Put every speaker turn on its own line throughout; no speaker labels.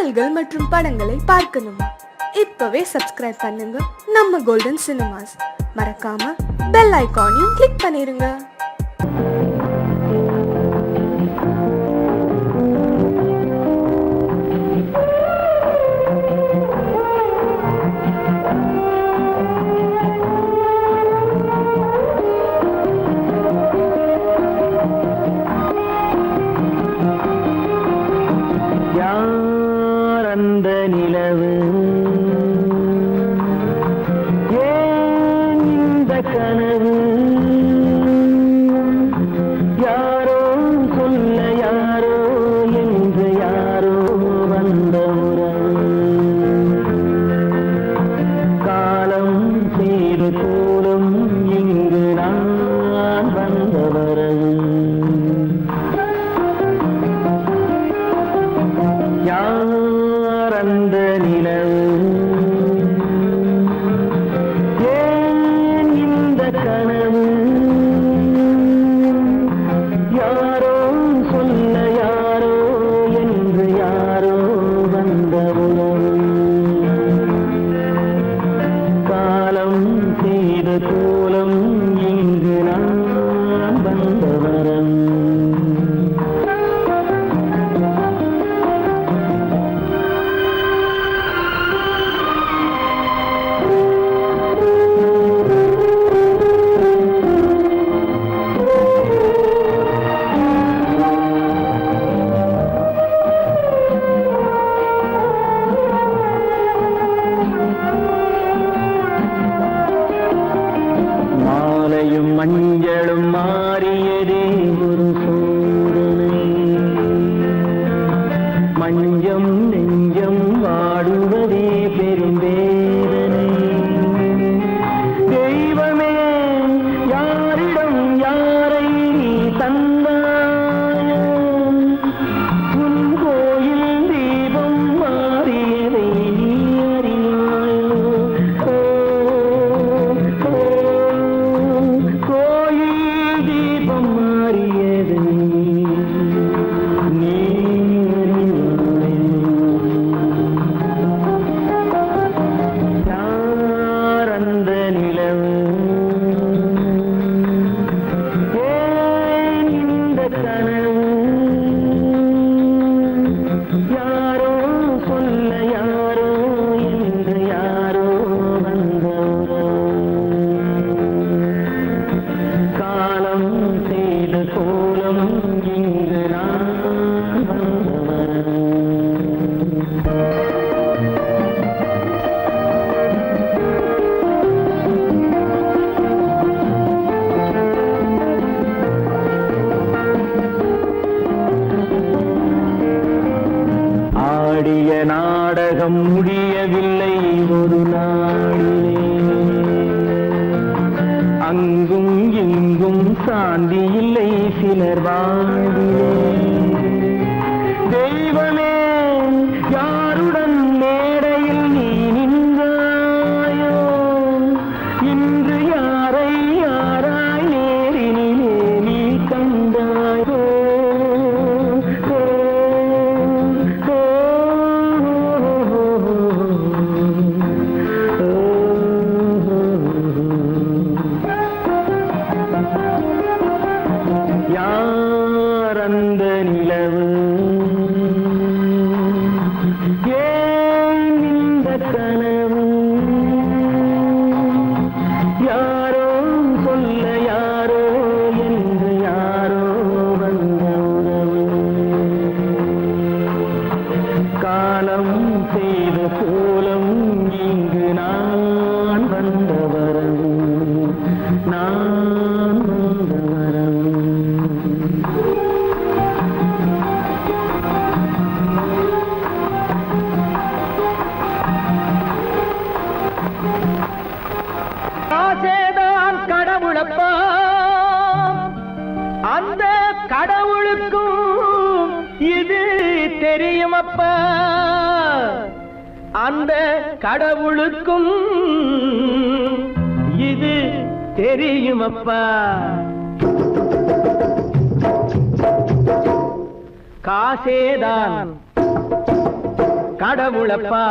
பாடல்கள் மற்றும் படங்களை பார்க்கணுமா? இப்பவே சப்ஸ்கிரைப் பண்ணுங்க நம்ம கோல்டன் சினிமாஸ். மறக்காம பெல் ஐகானையும் கிளிக் பண்ணிருங்க.
மஞ்சளும் மாறியதே ஒரு சோதனை, மஞ்சம் நெஞ்சம் வாடுவதே பெரும் வேதனை. தெய்வமே யாரிடம் யாரை தந்தாயோ, உன் கோயில் தீபம் மாறியதை நீ அறியாயோ. நாடகம் முடியவில்லை ஒரு நாளிலே, அங்கும் இங்கும் சாந்தி இல்லை சிலர் வாழ்விலே. தெய்வமே யாருடன் மேடையில் நீ நின்றாயோ, இன்று யாரை யாராய் நேரினிலே நீ கண்டாயோ. யார் அந்த நிலவு, ஏன் இந்த கனவு, யாரோ சொல்ல யாரோ என்று யாரோ வந்த உறவு. காலம் செய்த கோலம் இங்கு நான் வந்த வரவு, நான் வந்த வரவு. ஆசைதான் கடவுளப்பா, அந்த கடவுளுக்கும் இது தெரியுமப்பா, அந்த கடவுளுக்கும் இது தெரியுமப்பா. காசேதான் கடவுளப்பா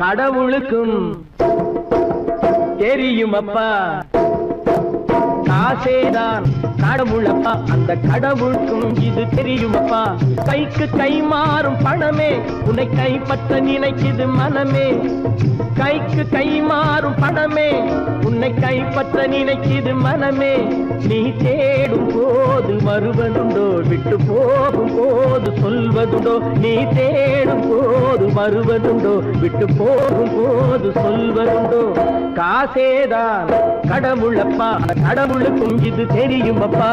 கடவுளுக்கும் தெரியுமப்பா காசேதான் கடவுளப்பா அந்த கடவுளுக்கும் இது தெரியுமப்பா கைக்கு கை மாறும் பணமே உன்னை கைப்பற்ற நினைக்குது மனமே கைக்கு கை மாறும் பணமே உன்னை கைப்பற்ற நினைக்குது மனமே நீ தேடும் போது வருவதுண்டோ விட்டு போகும் போது சொல்வதுண்டோ நீ தேடும் போது வருவதுண்டோ விட்டு போகும் போது சொல்வதுண்டோ காசேதான் கடவுளப்பா கடவுளுக்கும் இது தெரியுமப்பா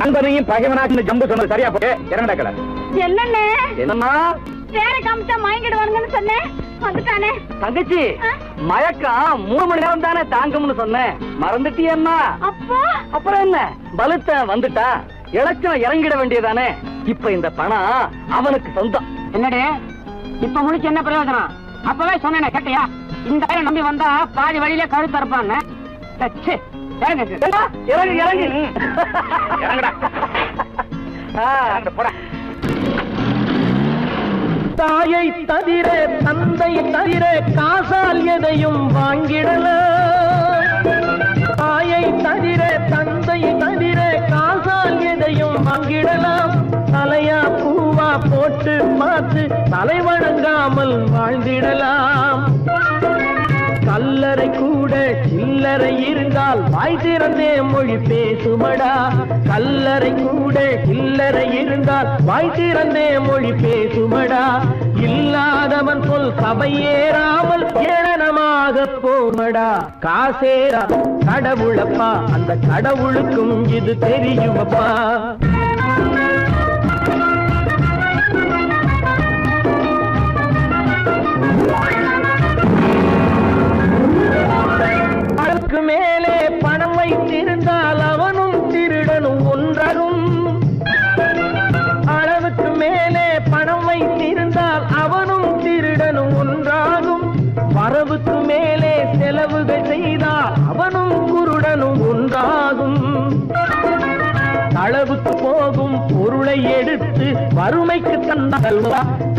நண்பனையும் பகைவனாச்சு ஜம்பு சொன்னது சரியா போட்டு இறங்கடக்கல
என்னண்ணே
என்னம்மா
வேற காமிச்சா மயங்கிடுவானுங்கன்னு சொன்னேன் வந்துட்டானே
தங்கச்சி மயக்கம் 3 மணி நேரம் தானே தாங்கும்னு சொன்னேன் மறந்துட்டியம்மா
அப்போ
அப்புறம் என்ன பலத்த வந்துட்டா இலச்சம் இறங்கிட வேண்டியதானே இப்ப இந்த பணம் அவனுக்கு சொந்தம்
என்னடே இப்ப முடிச்சு என்ன பிரயோஜனம் அப்பவே சொன்னேன் கேட்டியா இந்த ஆயிரம் நம்பி வந்தா பாதி வழியிலே கழுத்து இருப்பான்னு
இறங்கு இறங்கு இறங்குடா போட
தாயை தவிர தந்தை தவிர காசால் எதையும் வாங்கிடலாம் தாயை தவிர தந்தை தவிர காசால் எதையும் வாங்கிடலாம் தலையா பூவா போட்டு பார்த்து தலை வணங்காமல் வாழ்ந்திடலாம் கல்லறை கூட சில்லறை இருந்தால் வாய் திறந்தே மொழி பேசுமடா கல்லறை கூட சில்லறை இருந்தால் வாய் திறந்தே மொழி பேசுமடா இல்லாதவன் சொல் சபையேறாமல் ஏளனமாக போமடா காசேரா கடவுளப்பா அந்த கடவுளுக்கும் இது தெரியுமப்பா அளவுக்கு மேலே பணம் வைத்திருந்தால் அவனும் திருடனும் ஒன்றாகும் அளவுக்கு மேலே பணம் வைத்திருந்தால் அவனும் திருடனும் ஒன்றாகும் வரவுக்கு மேலே செலவுகள் செய்தால் அவனும் குருடனும் ஒன்றாகும் அளவுக்கு போகும் பொருளை எடுத்து வறுமைக்கு தந்தால்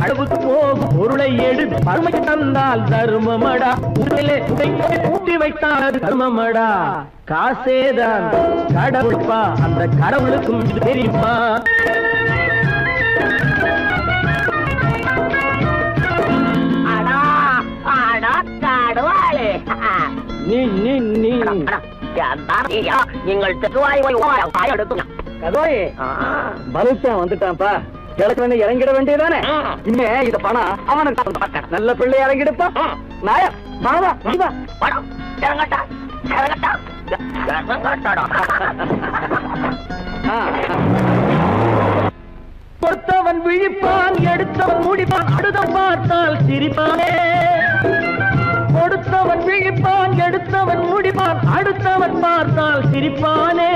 அளவுக்கு போகும் பொருளை எடுத்து வறுமைக்கு தந்தால் தர்மமடா ஊட்டி வைத்தால் தர்மமடா காசேதான் கடவுள்பா அந்த கடவுளுக்கும் இது தெரியுமா நீ நீ நீ
நீங்கள்
பலுத்தான் வந்துட்டான்ப்பா கிழக்கு வந்து இறங்கிட வேண்டியதானே இனிமே இத பணம் அவனுக்கு நல்ல பிள்ளை இறங்கிடுப்பா நாயா பணவா
பணம் இறங்கட்டா இறங்கட்டா
கொடுத்தவன் விழிப்பான் எடுத்தவன் முடிப்பான் அடுத்த பார்த்தால் சிரிப்பானே கொடுத்தவன் விழிப்பான் எடுத்தவன் முடிப்பான் அடுத்தவன் பார்த்தால் சிரிப்பானே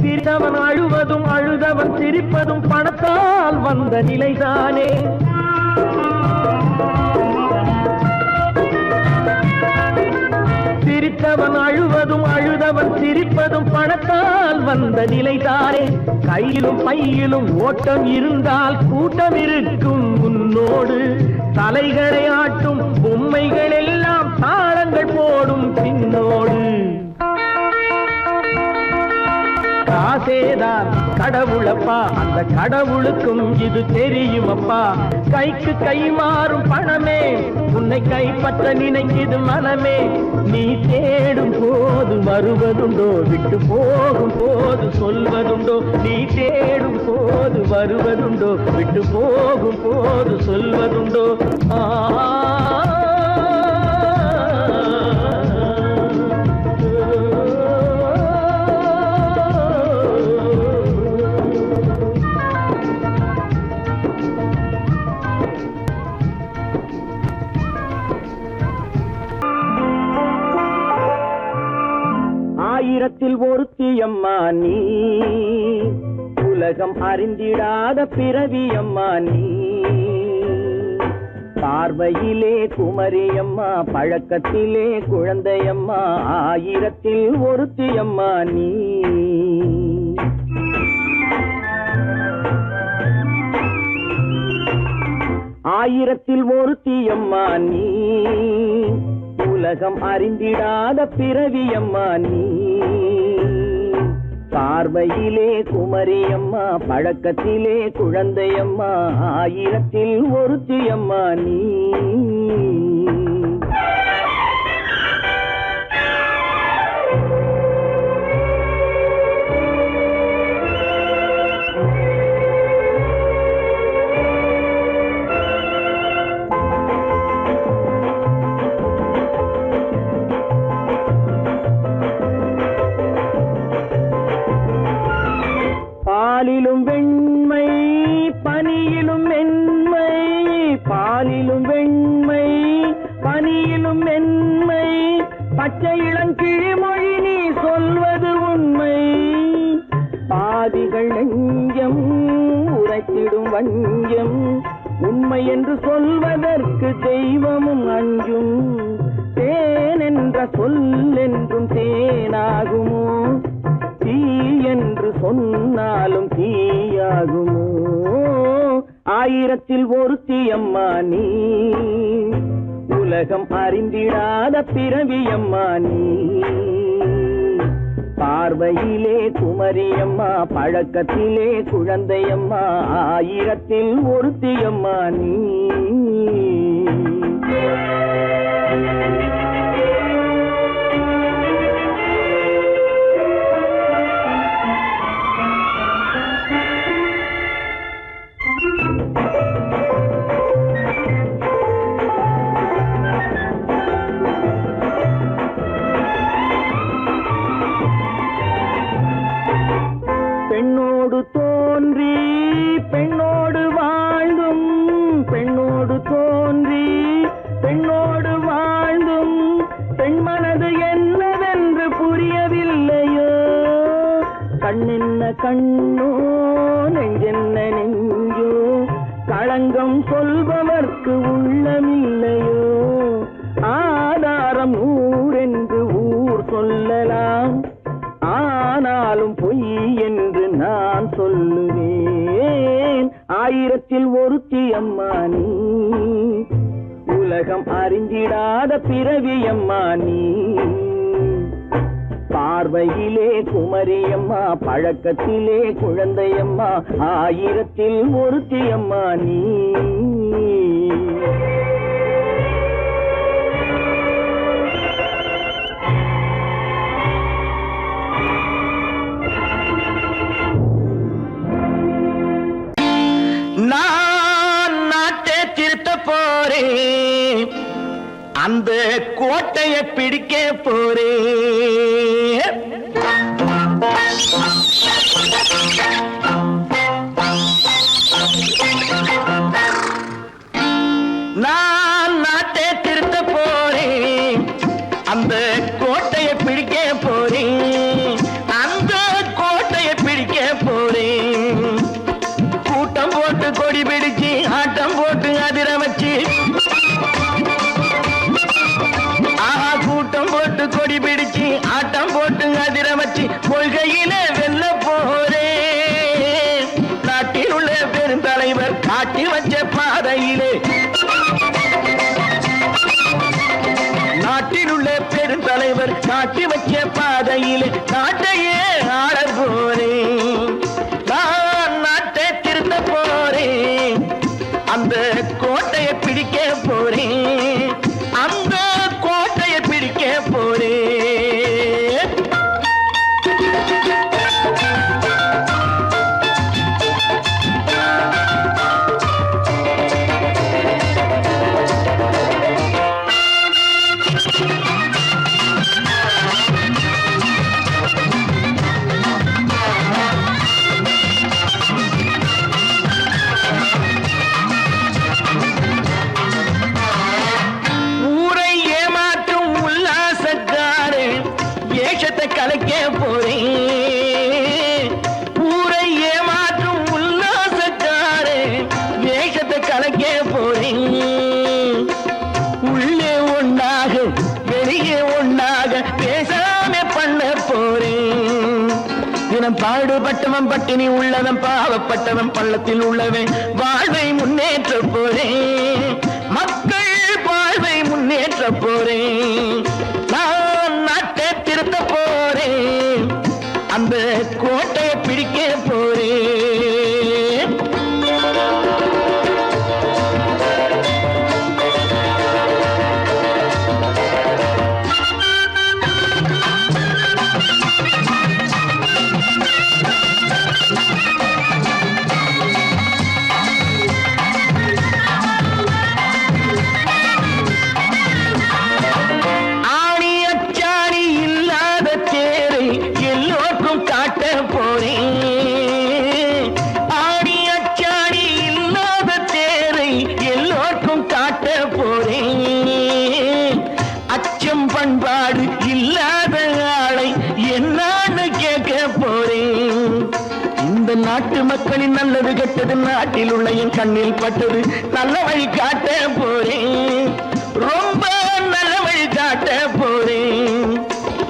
சிரித்தவன் அழுவதும் அழுதவன் சிரிப்பதும் பணத்தால் வந்த நிலைதானே சிரித்தவன் அழுவதும் அழுதவன் சிரிப்பதும் பணத்தால் வந்த நிலைதானே கையிலும் பையிலும் ஓட்டம் இருந்தால் கூட்டம் இருக்கும் உன்னோடு தலைகளை ஆட்டும் பொம்மைகள் எல்லாம் தாளங்கள் போடும் பின்னோடு காசேதான் கடவுளப்பா அந்த கடவுளுக்கும் இது தெரியுமப்பா கைக்கு கை மாறும் பணமே உன்னை கைப்பற்ற நினைக்குது மனமே நீ தேடும் போது வருவதுண்டோ விட்டு போகும் போது சொல்வதுண்டோ நீ தேடும் போது வருவதுண்டோ விட்டு போகும் போது சொல்வதுண்டோ ஆயிரத்தில் ஒருத்தி அம்மா நீ உலகம் அறிந்திடாத பிறவியம்மா நீ. பார்வையிலே குமரியம்மா, பழக்கத்திலே குழந்தையம்மா, ஆயிரத்தில் ஒருத்தியம்மா நீ. ஆயிரத்தில் ஒருத்தியம்மா நீ. உலகம் அறிந்திடாத பிறவியம்மா நீ. பார்வையிலே குமரியம்மா, பழக்கத்திலே குழந்தையம்மா, ஆயிரத்தில் ஒருத்தியம்மா நீ. பாலிலும் வெண்மை பனியிலும் மென்மை, பாலிலும் வெண்மை பனியிலும் மென்மை, பச்சை இளங்கிழிமொழி நீ சொல்வது உண்மை. பாதிகள் நெஞ்சம் உரைத்திடும் வஞ்சம், உண்மை என்று சொல்வதற்கு தெய்வமும் அஞ்சும். தேன் என்ற சொல் என்றும் தேனாகுமோ, தீ என்று சொன்னாலும் தீயாகுமோ. ஆயிரத்தில் ஒருத்தியம்மா நீ. உலகம் அறிந்திடாத பிறவியம்மா நீ. பார்வையிலே குமரியம்மா, பழக்கத்திலே குழந்தையம்மா, ஆயிரத்தில் ஒருத்தியம்மா நீ. பெண்ணோடு தோன்றி பெண்ணோடு வாழ்ந்தும், பெண்ணோடு தோன்றி பெண்ணோடு வாழ்ந்தும், பெண் மனது என்னவென்று புரியவில்லையோ. கண்ணென்ன கண்ணோ, நெஞ்சென்ன நெஞ்சோ, களங்கம் சொல்பவர்க்கு உள்ளமில்லையோ. ஆதாரம் நூறென்று ஊர் சொல்லலாம், ஆனாலும் பொய் என்று நான் சொல்லுவேன். ஆயிரத்தில் ஒருத்தியம்மா நீ. உலகம் அறிந்திடாத பிறவியம்மா நீ. பார்வையிலே குமரியம்மா, பழக்கத்திலே குழந்தையம்மா, ஆயிரத்தில் ஒருத்தியம்மா நீ.
நான் நாட்டை திருத்த போறேன், அந்த கோட்டையை பிடிக்க போறேன். நான் நாட்டை திருத்த போறேன், அந்த கோட்டையை பிடிக்க போறேன், அந்த கோட்டையை பிடிக்க போறேன். கூட்டம் போட்டு கொடி பிடிச்சு, ஆட்டம் போட்டு அதிர வச்சு, ஆஹா கூட்டம் போட்டு கொடி பிடிச்சு, ஆட்டம் போட்டு அதிர வச்சு, கொள்கையில வெல்ல போறேன். நாட்டில் உள்ள பெருந்தலைவர் காட்டி வச்ச பாதையிலே, நாட்டில் உள்ள பெருந்தலைவர் காட்டி வச்ச பாதையிலே நாட்டையே ஆள போறேன். நான் நாட்டை திருத்த போறேன், அந்த கோட்டையை பிடிக்க போறேன், அந்த கோட்டையை பிடிக்க போறேன்.
கலைக்க போறேன். உள்ளே ஒண்ணாக வெளியே ஒண்ணாக பேசாம பண்ண போறேன். தினம் பாடுபட்டவன் பட்டினி உள்ளவன் பாவப்பட்டவன் பள்ளத்தில் உள்ளவன் வாழ்வை முன்னேற்ற போறேன். மக்கள் வாழ்வை முன்னேற்ற போறேன். நான் நாட்டை திருத்த போறேன். அந்த கோட்டையை பிடிக்க போறேன். பண்பாடு இல்லாத ஆளை என்னான்னு கேட்க போறேன். இந்த நாட்டு மக்களின் நல்லது கெட்டது நாட்டில் உள்ள என் கண்ணில் பட்டது நல்ல வழி காட்ட போறேன். ரொம்ப நல்ல வழி காட்ட போறேன்.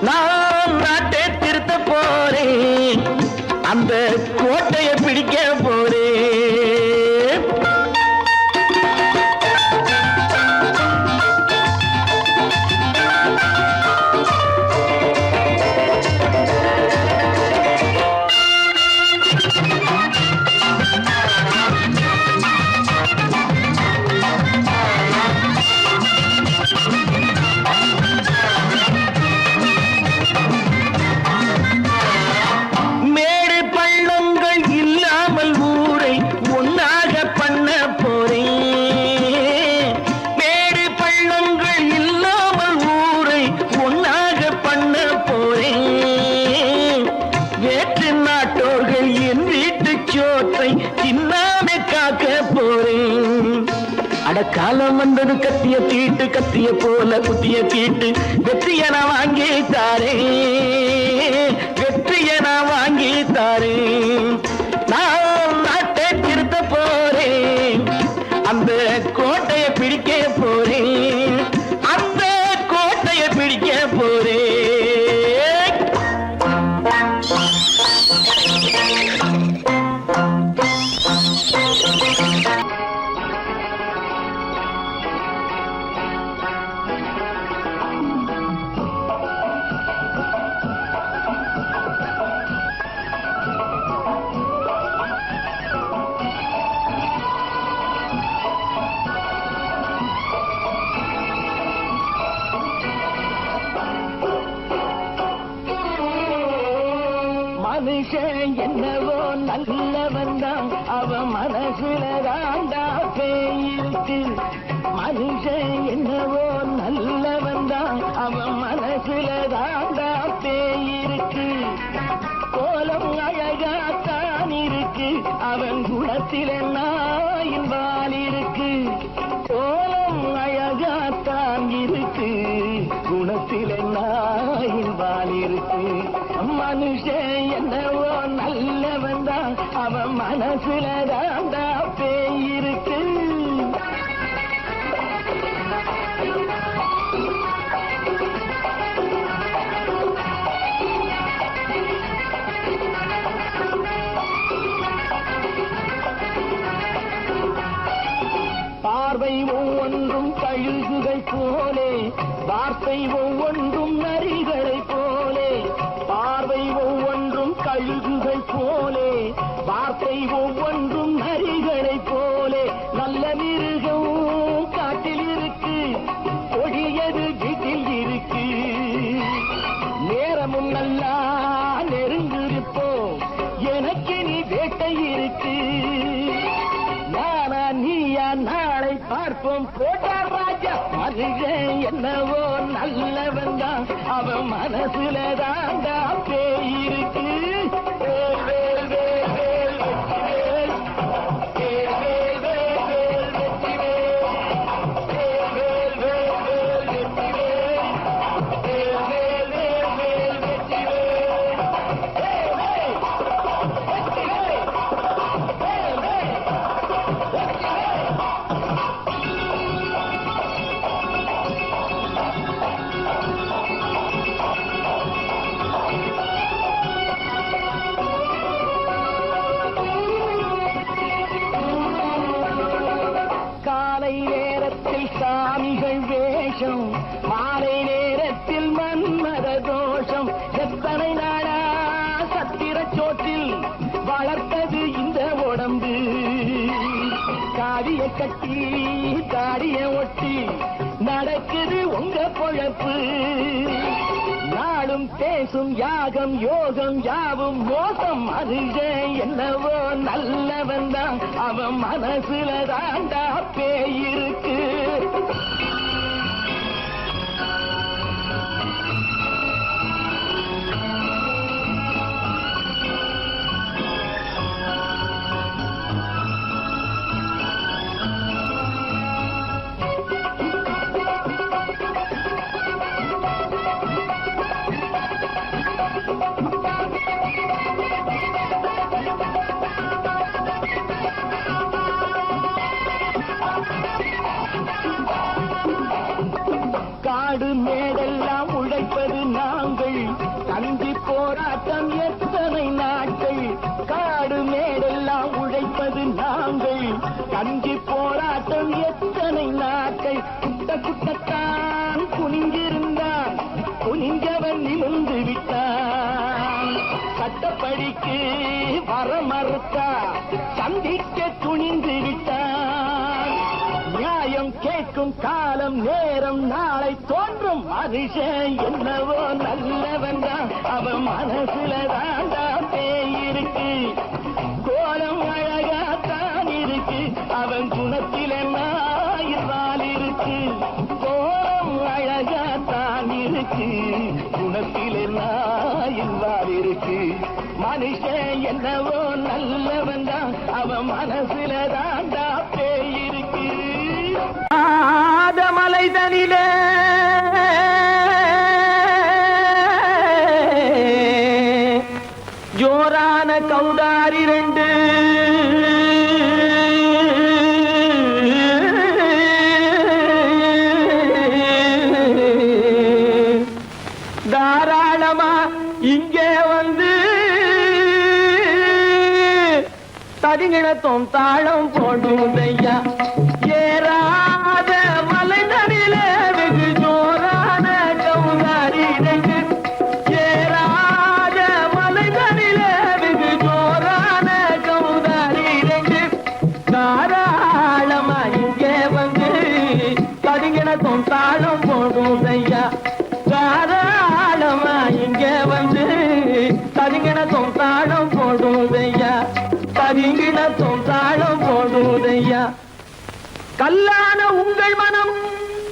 நான் நாட்டை திருத்த போறேன். அந்த கோட்டையை பிடிக்க போறேன். காலம் வந்தது கத்திய தீட்டு கத்திய போல குத்திய தீட்டு வெற்றிய நான் வாங்கி தாரே. வெற்றிய நான் வாங்கி தாரே. நான் நாட்டை திருத்த போறேன். அந்த கோட்டையை பிடிக்க போறேன். அந்த கோட்டையை பிடிக்க போறேன். மனுஷன் என்னவோ நல்லவன் தான், அவன் மனசுல தாண்டா பேயிருக்கு. மனுஷன் என்னவோ நல்லவன் தான், அவன் மனசுல தாண்டா பேயிருக்கு. கோலம் அழகாத்தான் இருக்கு, அவன் குணத்தில நாயின் வால் இருக்கு. கோலம் அழகாத்தான் இருக்கு, குணத்தில நாயின் வால் இருக்கு. மனுஷன் என்னவோ நல்லவன் தான், அவன் மனசுல தாண்டா பேயிருக்கு. பார்வை ஒவ்வொன்றும் கழுகுகை போலே, வார்த்தை ஒவ்வொன்றும் நரிகளை போலே. பார்வை ஒவ்வொன்றும் கழுகுகை போலே, வார்த்தை ஒவ்வொன்றும் நரிகளை போலே. நல்ல மிருகம் காட்டில் இருக்கு, கொடியது வீட்டில் இருக்கு. நேரமும் நல்லா நெருங்கிருப்போம், எனக்கு நீ வேட்டை இருக்கு. நானா நீயா நாளை பார்ப்போம் போட்டார் ராஜா. மனுஷன் என்னவோ நல்லவன் தான், அவன் மனசுல தாண்டா பேயிருக்கு. மாலைகள் வேஷம் மாலை நேரத்தில் மன்மத தோஷம் எத்தனை நாடா சத்திர சோற்றில் வளர்த்தது இந்த உடம்பு காவிய கட்டி தாடிய ஒட்டி நடக்குது உங்க பொழப்பு நாடும் பேசும் யாகம் யோகம் யாவும் மோசம் அதுவே என்னவோ நல்லவன் தான் அவன் மனசுல தாண்டா பேயிருக்கு காடு மேடெல்லாம் உழைப்பது நாங்கள் கஞ்சி போராட்டம் எத்தனை நாட்கள் காடு மேடெல்லாம் உழைப்பது நாங்கள் கஞ்சி போராட்டம் எத்தனை நாட்கள் குட்ட குட்டத்தான் குனிஞ்சிருந்தான் குனிஞ்சவன் நிமிர்ந்து விட்டான் சட்டப்படிக்கு வர மறுத்தா சந்திக்க துணிந்து விட்டான் நியாயம் கேட்கும் காலம் நேரம் நாளை தோன்றும் மனுஷன் என்னவோ நல்லவன் தான் அவன் மனசுல தாண்டா பேயிருக்கு கோலம் அழகாத்தான் இருக்கு அவன் குணத்தில நாயிரால் இருக்கு கோலம் அழகாத்தான் இருக்கு குணத்தில நாயிரால் இருக்கு மனுஷன் என்னவோ நல்லவன் தான் அவன் மனசுல தாண்டா பேயிருக்கு மலைதனிலே ஜோரான கௌதாரி ரெண்டு தாராளமா இங்கே வந்து தரிங்கிணத்தும் தாளம் போடுதையா ஏறாத மலைதனிலே வெகு ஜோரான கௌதாரி ரெண்டு ஏறாத மலைதனிலே வெகு ஜோரான கௌதாரி ரெண்டு தாராளமா இங்கே வந்து தரிங்கிணத்தும் தாளம் போடுதையா தாராளமா இங்கே வந்து தரிங்கிணத்தும் தாளம் போடுதையா தரிங்கிணத்தும் தாளம் போடுதையா கல்லான உங்கள் மனம்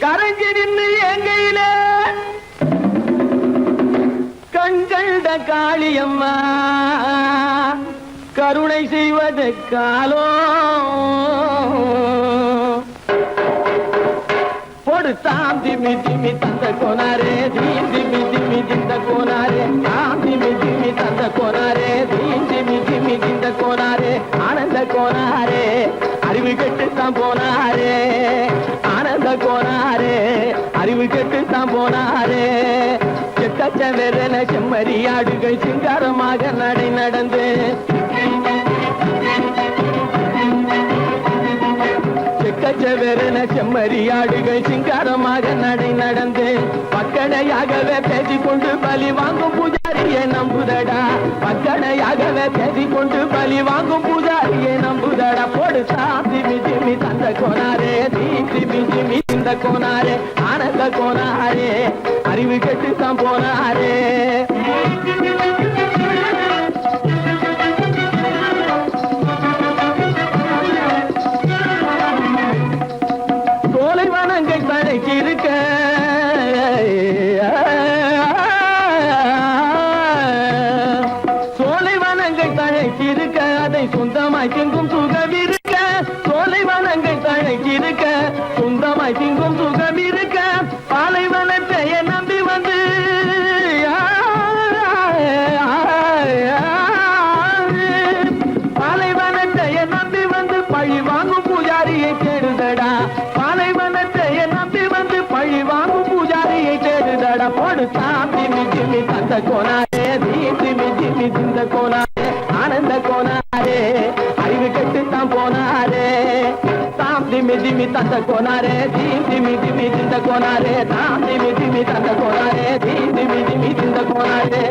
கரைஞ்சி நின்று எங்கையிலே கண்கண்ட காளியம்மா கருணை செய்வது காலோ பொடு தாம் திமி திமி தந்த கோனாரே தீம் திமி திமி திந்த கோனாரே தாம் திமி திமி தந்த கோனாரே தீம் திமி திமி திந்த கோனாரே ஆனந்த கோனாரே அறிவு கெட்டுத்தான் போனாரே ஆனந்த கோனாரே அறிவு கெட்டுத்தான் போனாரே செக்கச்சவென செம்மறியாடுகள் சிங்காரமாக நடை நடந்து செக்கச்சவென செம்மறியாடுகள் சிங்காரமாக நடை நடந்து பக்கடையாகவே பேசிக்கொண்டு பலி வாங்கும் பூஜாரியை நம்புதடா பக்கடையாகவே பேசிக்கொண்டு பலி வாங்கும் பூஜாரியை நம்புதடா போடு திமி திமி தந்த கோனாரே திமி திமி இந்த கோனாரே ஆனந்த கோனாரே அறிவு கெட்டுத்தான் போனாரே சோலைவனங்கள் தழைச்சிருக்க சோலைவனங்கள் தழைச்சிருக்க அதை சொந்தமாய் திங்கும் சுகம் இருக்க சோலைவனங்கள் தழைச்சிருக்க சொந்தமாய் திங்கும் சுகம் இருக்க பாலைவனத்தை நம்பி வந்து பாலைவனத்தை நம்பி வந்து பழி வாங்கும் பூஜாரியை தேடுதடா பாலைவனத்தை நம்பி வந்து பழி வாங்கும் பூஜாரியை தேடுதடா போடு தாம் திமி திமி தந்த கோனாரே தீம் திமி திமி திந்த கோனாரே ஆனந்த கோனாரே அறிவு கெட்டுத்தான் போனாரே தாம் திமி திமி திமி தந்த கோனாரே தீம் திமி திமி திந்த கோனாரே தாம் திமி திமி தந்த கோனாரே தீம் திமி திமி திந்த கோனாரே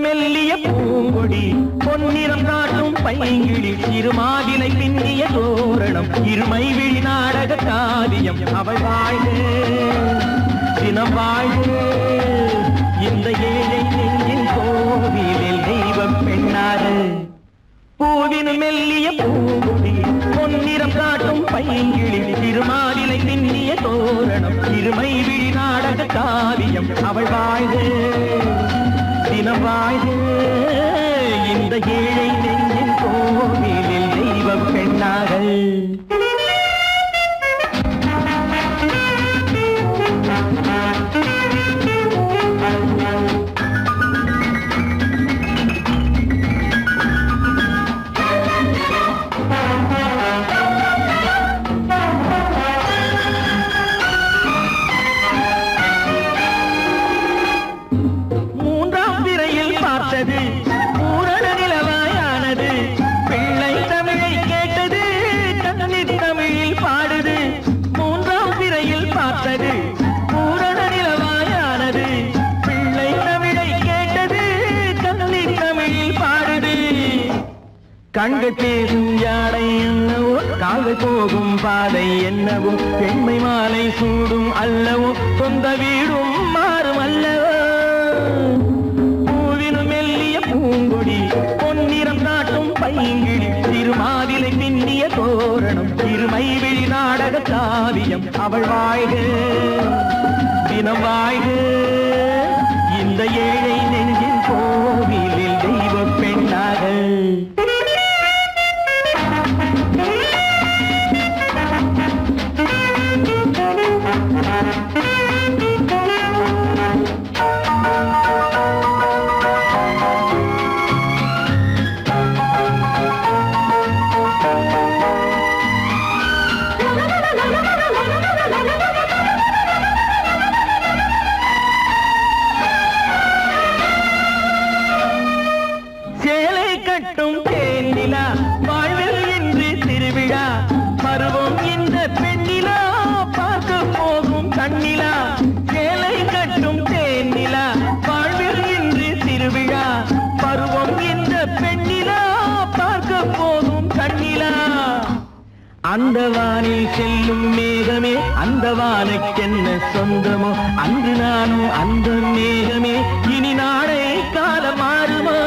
மெல்லிய பூங்கொடி பொன்னிறம் காட்டும் பைங்கிழி இருமாதிலை பின்னிய தோரணம் இருமை விழி நாடக காவியம் அவள் வாழ்க தினம் வாழ்க இந்த ஏழை நெஞ்சின் கோவிலில் தெய்வ பெண்ணாக பூவின் மெல்லிய பூங்கொடி பொன்னிறம் காட்டும் பைங்கிழி இருமாதிலை பின்னிய தோரணம் இருமை விழி நாடக காவியம் அவள் வாழ்க தினம் வாழ்க இந்த ஏழை நெஞ்சின் கோவிலில் தெய்வ பெண்ணாக பூரண நிலவாயானது பிள்ளை தமிழை கேட்டது கண்ணீர் தமிழில் பாடுது மூன்றாம் திரையில் பார்த்தது பூரண நிலவாயானது பிள்ளை தமிழை கேட்டது கண்ணீர் தமிழில் பாடுது கண்கள் பேசும் யானை என்னவோ கால்கள் போகும் பாதை என்னவோ பெண்மை மாலை சூடும் அல்லவோ சொந்த வீடும் மாறும் அல்லவோ பூங்கொடி பொன்னிறம் காட்டும் பைங்கிழி திருமாதிலை பின்னிய தோரணம் இருமை விழி நாடக காவியம் அவள் வாழ்க தினம் வாழ்க இந்த ஏழை நெஞ்சின் கோவிலில் தெய்வ பெண்ணாக வாழ்வில் இன்று திருவிழா பருவம் இந்த பெண்ணிலா பார்க்க போகும் கண்ணிலா சேலை கட்டும் தேனிலா வாழ்வில் இன்று திருவிழா பருவம் இந்த பெண்ணிலா பார்க்க போகும் கண்ணிலா அந்த வானில் செல்லும் மேகமே அந்த வானுக்கென்ன சொந்தமோ அன்று நானும் அந்த மேகமே இனி நாளை காலம் மாறுமோ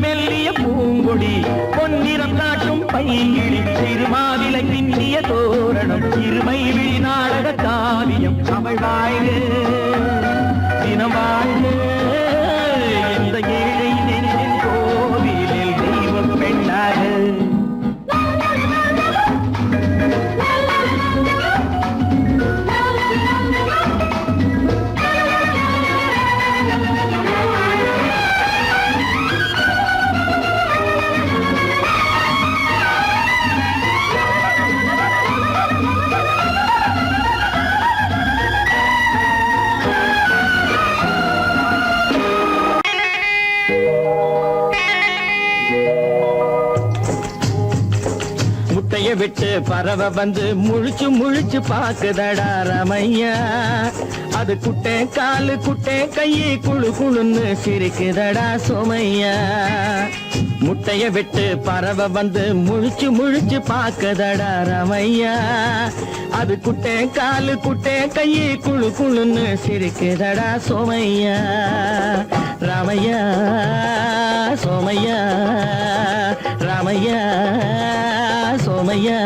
மெல்லிய பூங்கொடி பொன்னிறம் காட்டும் பைங்கிழி திருமாதிலை பின்னிய தோரணம் இருமை விழி நாடக காவியம் அவள் வாழ்க தினம் வாழ்க இந்த ஏழை நெஞ்சின் கோவிலில் தெய்வ பெண்ணாக விட்டு பறவை வந்து முழிச்சு முழிச்சு பாக்குதடா ரமையா அது குட்டே காலு குட்டே கையை குழு குழுன்னு சிரிக்குதடா சோமையா முட்டைய விட்டு பறவை வந்து முழிச்சு முழிச்சு பாக்குதடா ரமையா அது குட்டே காலு குட்டே கையை குழு குழுன்னு சிரிக்குதடா சோமையா ராமையா சோமையா ராமையா சோமையா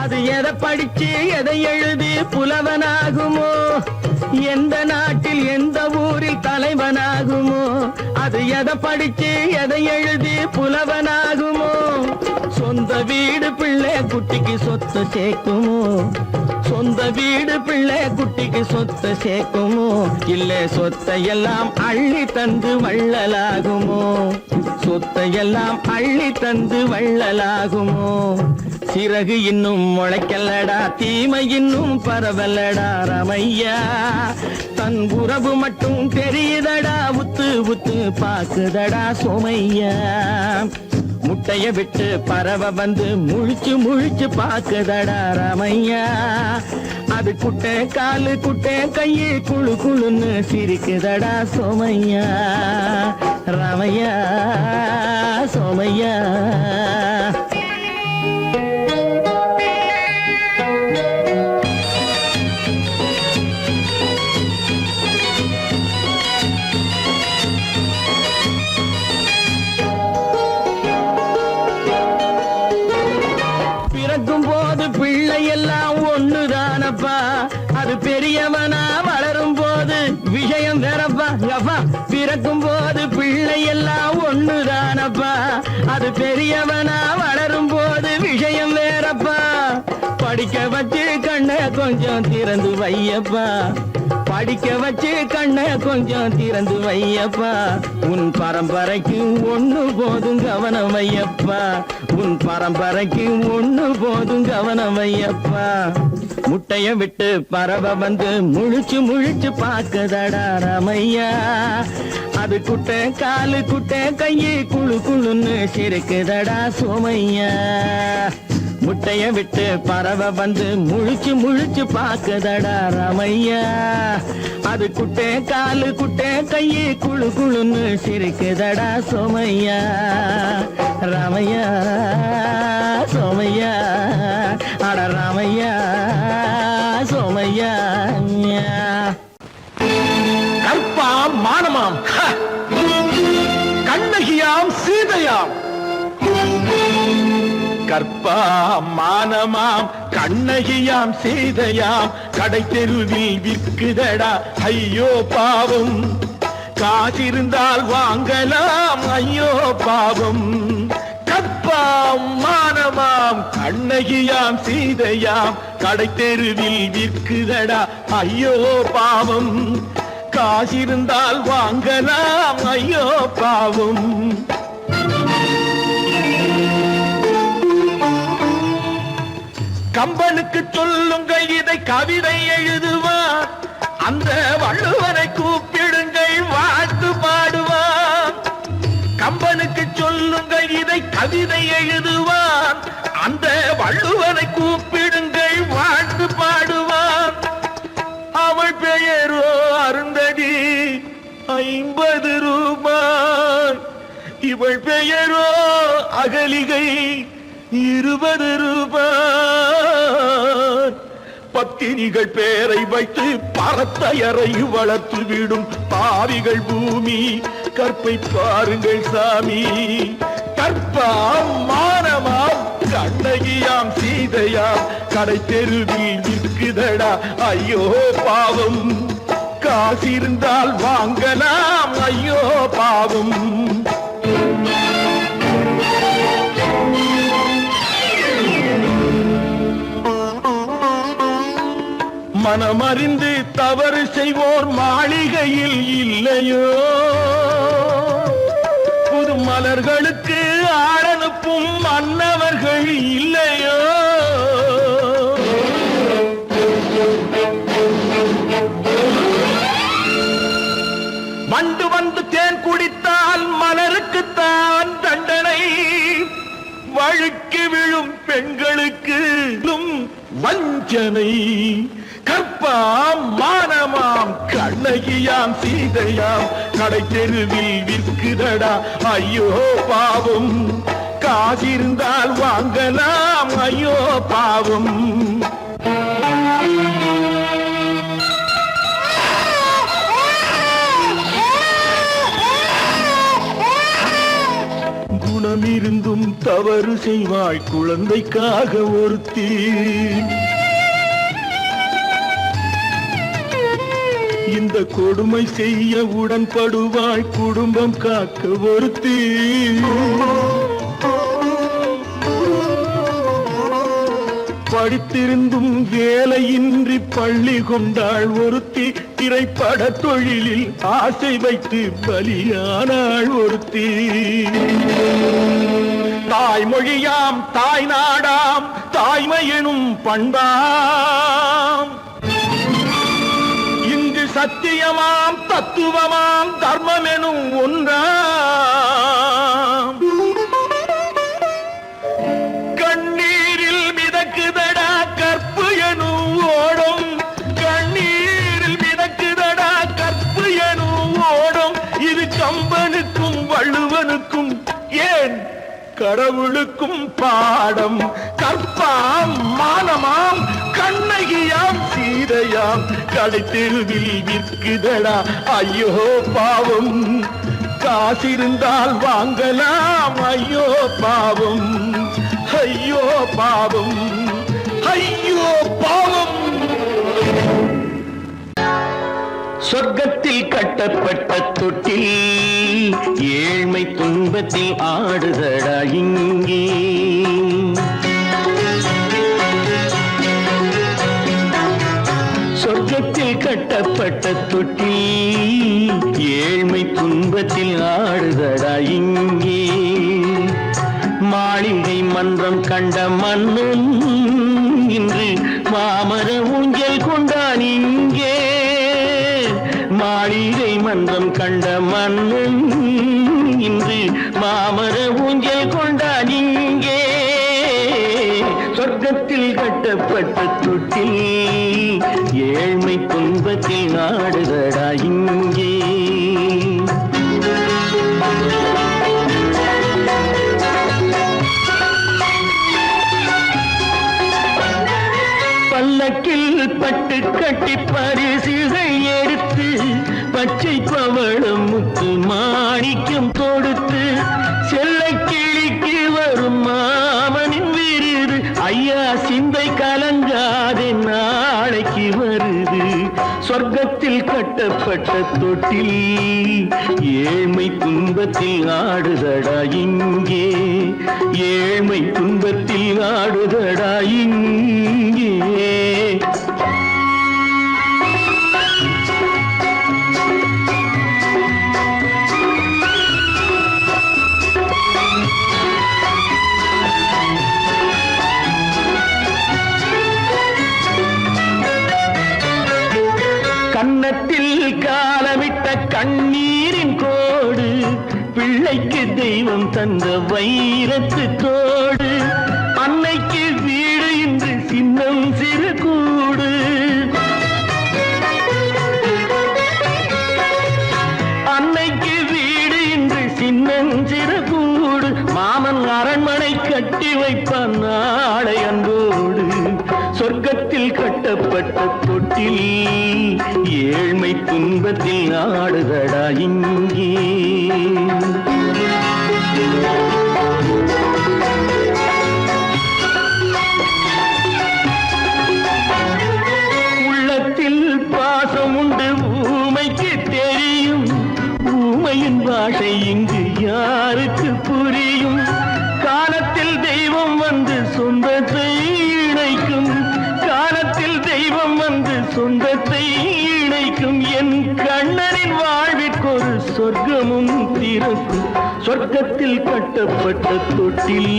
அது எதை படிச்சு எதை எழுதி புலவனாகுமோ எந்த நாட்டில் எந்த ஊரில் தலைவனாகுமோ அது எதை படிச்சு எதை எழுதி புலவனாகுமோ சொந்த வீடு பிள்ளை குட்டிக்கு சொத்து சேர்க்குமோ சொந்த வீடு பிள்ளை குட்டிக்கு சொத்து சேர்க்குமோ இல்ல சொத்தை எல்லாம் அள்ளி தந்து வள்ளலாகுமோ சொத்தை எல்லாம் அள்ளி தந்து வள்ளலாகுமோ சிறகு இன்னும் முளைக்கல்லடா தீமை இன்னும் பரவலடா ரமையா தன் உறவு மட்டும் தெரியுதடா உத்து உத்து பாக்குதடா சோமையா முட்டைய விட்டு பறவை வந்து முழிச்சு முழிச்சு பாக்குதடா ரமையா அது குட்டை காலு குட்டை கையு குழு குழுன்னு சிரிக்குதடா சோமையா ரமையா சோமையா அது பெரியவனா வளரும் போது விஷயம் வேறப்பா பிறக்கும் போது பிள்ளை எல்லாம் ஒண்ணுதானப்பா அது பெரியவனா வளரும் போது விஷயம் வேறப்பா படிக்க வச்சு கண்ண கொஞ்சம் திறந்து வையப்பா படிக்க வச்சு கண்ண கொஞ்சம் திறந்து வையப்பா உன் பரம்பரைக்கு ஒண்ணு போதும் கவனம் வையப்பா உன் பரம்பரைக்கு ஒண்ணு போதும் கவனம் வையப்பா முட்டைய விட்டு பறவை வந்து முழிச்சு முழிச்சு பாக்குதடா ரமையா அது குட்டை காலு குட்டை கையு குழு குழுன்னு சிரிக்குதடா சோமையா முட்டைய விட்டு பறவை வந்து முழிச்சு முழிச்சு பாக்குதடா ரமையா அது குட்டை காலு குட்டை கையு குழு குழுன்னு சிரிக்குதடா சோமையா ரமையா சோமையா அட ரமையா சோமையா
கற்பாம் மானமாம் கண்ணகியாம் சீதையாம் கற்பாம் மானமாம் கண்ணகியாம் சீதையாம் கடை தெருவில் விற்குதடா ஐயோ பாவம் காசிருந்தால் வாங்கலாம் ஐயோ பாவம் கற்பாம் மானமாம் கண்ணகியாம் சீதையாம் கடை தெருவில் விற்குதடா ஐயோ பாவம் காசிருந்தால் வாங்கலாம் ஐயோ பாவம் கம்பனுக்கு சொல்லுங்கள் இதை கவிதை எழுதுவார் அந்த வள்ளுவரை கூப்பிடுங்கள் வாழ்த்து பாடுவார் கம்பனுக்கு சொல்லுங்கள் இதை கவிதை எழுதுவார் அந்த வள்ளுவரை கூப்பிடுங்கள் வாழ்த்து பாடுவார் அவள் பெயரோ அருந்ததி 50 ரூபாய் இவள் பெயரோ அகலிகை 20 ரூபாய் பத்தினிகள் பேரை வைத்து பரத்தையரை வளர்த்து விடும் பாவிகள் பூமி கற்பை பாருங்கள் சாமி கற்பாம் மானமாம் கண்ணகியாம் சீதையாம் கடை தெருவில் விற்குதடா ஐயோ பாவம் காசிருந்தால் வாங்கலாம் ஐயோ பாவம் மனமறிந்து தவறு செய்வோர் மாளிகையில் இல்லையோ புது மலர்களுக்கு ஆளனுப்பும் மன்னவர்கள் இல்லையோ வண்டு வந்து தேன் குடித்தால் மலருக்குத்தான் தண்டனை வழுக்கி விழும் பெண்களுக்கு வஞ்சனை கற்பாம் மானமாம் கண்ணகியாம் சீதையாம் கடை தெருவில் விற்குதடா ஐயோ பாவம் காசிருந்தால் வாங்கலாம் ஐயோ பாவம் குணமிரு தெரிந்தும் தவறு செய்வாய் குழந்தைக்காக ஒருத்தி. இந்த கொடுமை செய்ய உடன்படுவாய் குடும்பம் காக்க ஒருத்தி. படித்திருந்தும் வேலையின்றி பள்ளி கொண்டாள் ஒருத்தி. திரைப்பட தொழிலில் ஆசை வைத்து பலியானாள் ஒருத்தி. தாய்மொழியாம் தாய் நாடாம் தாய்மையெனும் பண்பாம், இங்கு சத்தியமாம் தத்துவமாம் தர்மமெனும் ஒன்றாம். கண்ணீரில் மிதக்குதடா கற்பு எனும் ஓடும், கண்ணீரில் மிதக்குதடா கற்பு எனும் ஓடும். இது கம்பனுக்கும் வள்ளுவனுக்கும் ஏன் கடவுளுக்கும் பாடம். கற்பாம் மானமாம் கண்ணகியாம் சீதையாம் கடைத்தெருவில் விற்குதடா ஐயோ பாவம். காசிருந்தால் வாங்கலாம் ஐயோ பாவம், ஐயோ பாவம், ஐயோ பாவம். சொர்க்கத்தில் கட்டப்பட்ட தொட்டில் ஏழ்மை துன்பத்தில் ஆடுதடா இங்கே. சொர்க்கத்தில் கட்டப்பட்ட தொட்டில் ஏழ்மை துன்பத்தில் ஆடுதடா இங்கே. மாளிகை மன்றம் கண்ட மன்னன் இன்று மாமர ஊஞ்சல் கொண்டான் இங்கே. மாளிகை மன்றம் கண்ட மன்னன் இன்று மாமர ஊஞ்சல் கொண்டான் இங்கே. சொர்க்கத்தில் கட்டப்பட்ட தொட்டில் ஏழ்மை துன்பத்தில் நாடுதடா இங்கே. பல்லக்கில் பட்டு கட்டி பரிசுகள் எடுத்து பச்சை பவளம் முத்து மாணிக்கம் தொடுத்து செல்லை கிழிக்கு வரும் மாமனின் விருது. ஐயா சிந்தை கலங்காதே நாளைக்கு வருது. சொர்க்கத்தில் கட்டப்பட்ட தொட்டில் ஏழ்மை துன்பத்தில் ஆடுதடா இங்கே. ஏழ்மை துன்பத்தில் ஆடுதடா இங்கே. கன்னத்தில் காலமிட்ட கண்ணீரின் கோடு, பிள்ளைக்கு தெய்வம் தந்த வைரத்து தோடு. அன்னைக்கு வீடு இன்று சின்னம் சிறு கூடு. அன்னைக்கு வீடு இன்று சின்னம் சிறு கூடு. மாமன் அரண்மனை கட்டி வைப்பான் நாளை அன்போடு. சொர்க்கத்தில் கட்டப்பட்ட தொட்டில் ஏழ்மை துன்பத்தில் ஆடுதடா இங்கே. உள்ளத்தில் பாசம் உண்டு ஊமைக்கு தெரியும். ஊமையின் பாஷை இங்கு யாருக்கு புரியும். காலத்தில் தெய்வம் வந்து சொந்தத்தை இணைக்கும். காலத்தில் தெய்வம் வந்து சொந்தத்தை இணைக்கும். என் கண்ணனின் வாழ்விற்கொரு சொர்க்கமும் திறக்கும். சொர்க்கத்தில் கட்டப்பட்ட தொட்டில்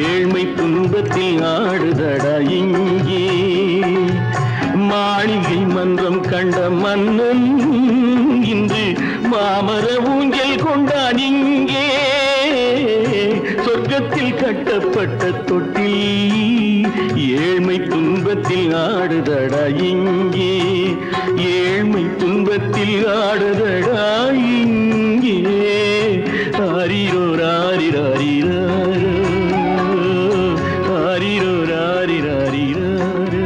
ஏழ்மை துன்பத்தில் ஆடுதடா இங்கே. மாளிகை மன்றம் கண்ட மன்னன் இன்று மாமர ஊஞ்சல் கொண்டான் இங்கே. சொர்க்கத்தில் கட்டப்பட்ட தொட்டில் ஏழ்மை துன்பத்தில் ஆடுதடா இங்கே. ஏழ்மை துன்பத்தில் ஆடுதடா இங்கே. ஆரிரோ ராரிராரிராரோ, ஆரிரோ ராரிராரிராரோ,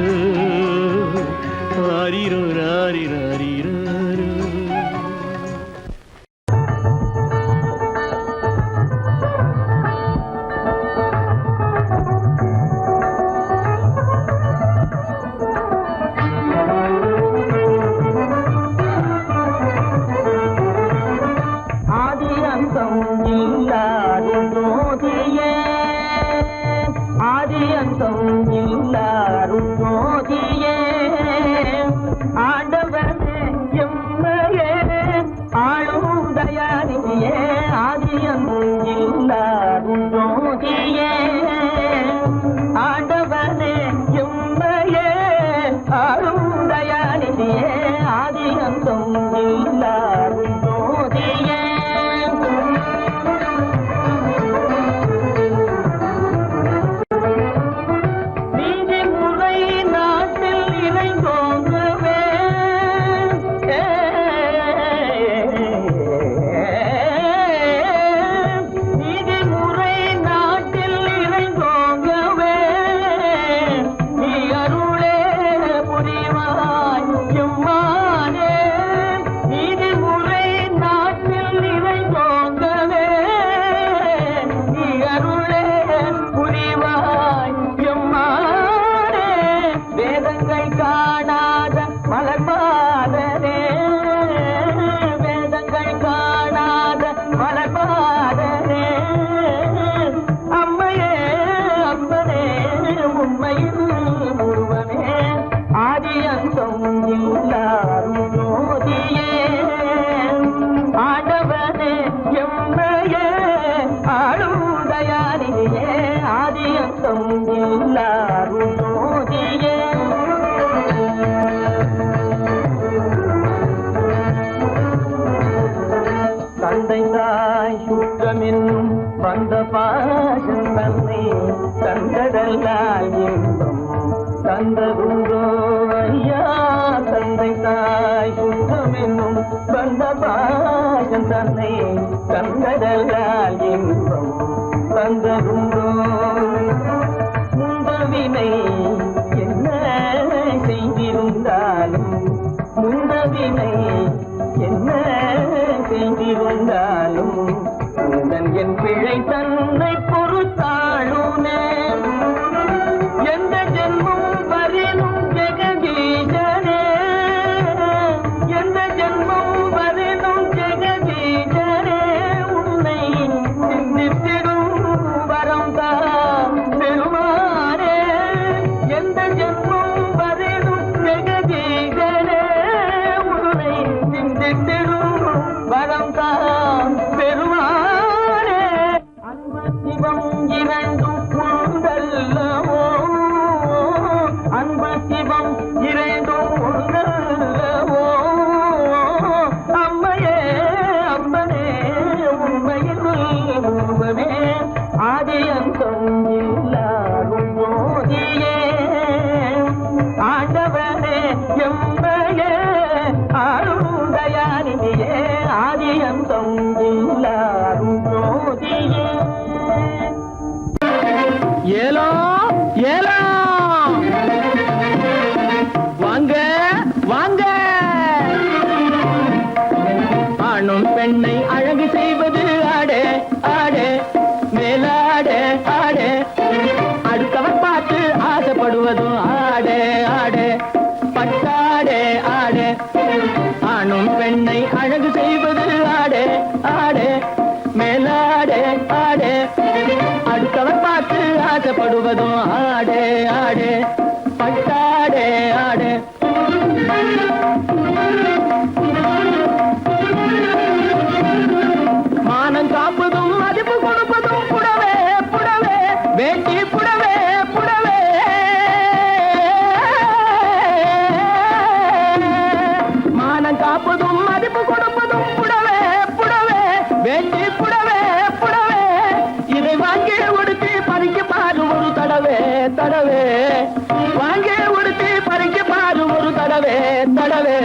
ஆரிரோ ராரிராரிராரோ.
வந்ததுண்டோ ஐயா தந்தை தாய் சுத்தம் என்னும் வந்த பாசம் தன்னை கந்ததல்லால் இன்பம் வந்ததுண்டோ முந்தவினை என்ன செய்திருந்தாலும் முந்தவினை என்ன செய்திருந்தாலும் உந்தன் என் பிழை தன்னை பொறுத்தாளுனே எந்த ஜென்மம் வரினும் ஜெகதீசனே எந்த ஜென்மம் வரினும் ஜெகதீசனே உன்னை சிந்தித்திடும் வரம் தான் பெருமானே எந்த ஜென்மம் வரினும் ஜெகதீசனே உன்னை சிந்தித்திடும் வரம் தான் பெருமானே அன்பு சிவம் இரண்டும் உண்டல்லவோ அன்பு சிவம் இரண்டும் உண்டல்லவோ அம்மையே அம்மனே உண்மையில் உருவமே ஆதியந்தம் இல்லாகும் போதியே ஆண்டவனே எம்மையே ஆளுந்தயானியே ஆதியந்தம் இல்லாகும் போதியே ஏலோ ஏலோ வாங்க வாங்க ஆணும் பெண்ணை அழகு செய்வது ஆடே ஆடே மேலாடே ஆடே அடுத்தவர் பார்த்து ஆசைப்படுவதும் ஆடே ஆடே பட்டாடே ஆடே ஆணும் பெண்ணை அழகு செய்வது ஆடே ஆடே மேலாடே ஆடே அடுத்தவர் பார்த்து ஆசைப்படுவதும் ஆடே ஆடே பட்டாடே ஆடே மானம் காப்பதும் மதிப்பு கொடுப்பதும் புடவே புடவே வேட்டி புடவே புடவே மானம் காப்பதும் மதிப்பு கொடுப்பதும் புடவே புடவே வேட்டி புடவே புடவே இதை வாங்கி உடுத்தி பறிக்க பாரு ஒரு தடவே தடவே வாங்கி உடுத்தி பறிக்க பாரு ஒரு தடவே தடவே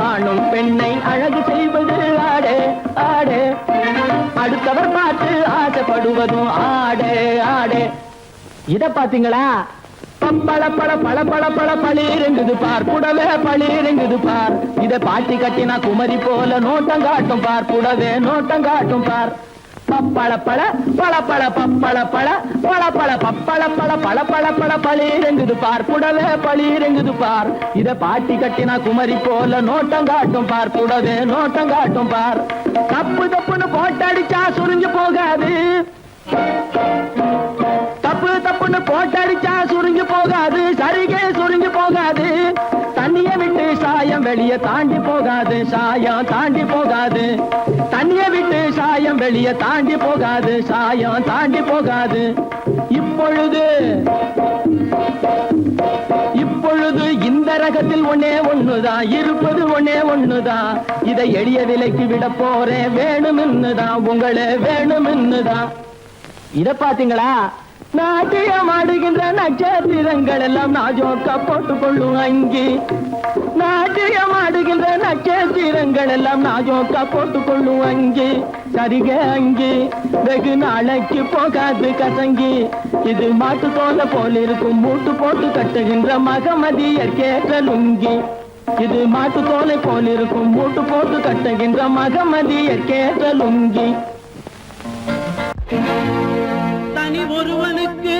ஆணும் பெண்ணை அழகு செய்வது ஆடே ஆடே அடுத்தவர் பார்த்து ஆசைப்படுவதும் ஆடே ஆடே இத பாத்தீங்களா பப்பள பழ பழ பழ பழ பளிருங்குது பார் புடவே பளிருங்குது பார் இத பாட்டி கட்டினா குமரி போல நோட்டம் காட்டும் பார் புடவே நோட்டம் காட்டும் பார் பப்பள பழ பழ பழ பப்பள பழ பழ பழ பப்பள பழ பழ பழ பழ பளிருங்குது பார் புடவே பளிருங்குது பார் இத பாட்டி கட்டினா குமரி போல நோட்டம் காட்டும் பார் புடவே நோட்டம் காட்டும் பார் தப்பு தப்புன்னு போட்டடிச்சா சுருங்கி போகாது தப்பு தப்புன்னு போட்டடிச்சா சுருங்கி போகாது சரிகே சுருங்கி போகாது தண்ணிய விட்டு சாயம் வெளியே தாண்டி போகாது சாயம் தாண்டி போகாது தண்ணிய விட்டு சாயம் வெளியே தாண்டி போகாது சாயம் தாண்டி போகாது இப்பொழுது இப்பொழுது இந்த ரகத்தில் ஒன்னே ஒண்ணுதான் இருப்பது ஒன்னே ஒண்ணுதான் இதை எளிய விலைக்கு விட போறேன் வேணும்னுதான் உங்களே வேணும்னுதான் இத பாத்தீங்களா நாட்டியம் ஆடுகின்ற நட்சத்திரங்கள் எல்லாம் நாஜோக்கா போட்டுக் கொள்ளும் அங்கி நாட்டியம் ஆடுகின்ற நட்சத்திரங்கள் எல்லாம் நாஜோக்கா போட்டுக் கொள்ளும் அங்கி சரிக அங்கி வெகு நாளைக்கு போகாது கசங்கி இது மாட்டு தோலை போல இருக்கும் மூட்டு போட்டு கட்டுகின்ற மகமதியர் கேட்ட லுங்கி இது மாட்டு தோலை போல இருக்கும் மூட்டு போட்டு கட்டுகின்ற மகமதியர் கேட்ட லுங்கி தனி ஒருவனுக்கு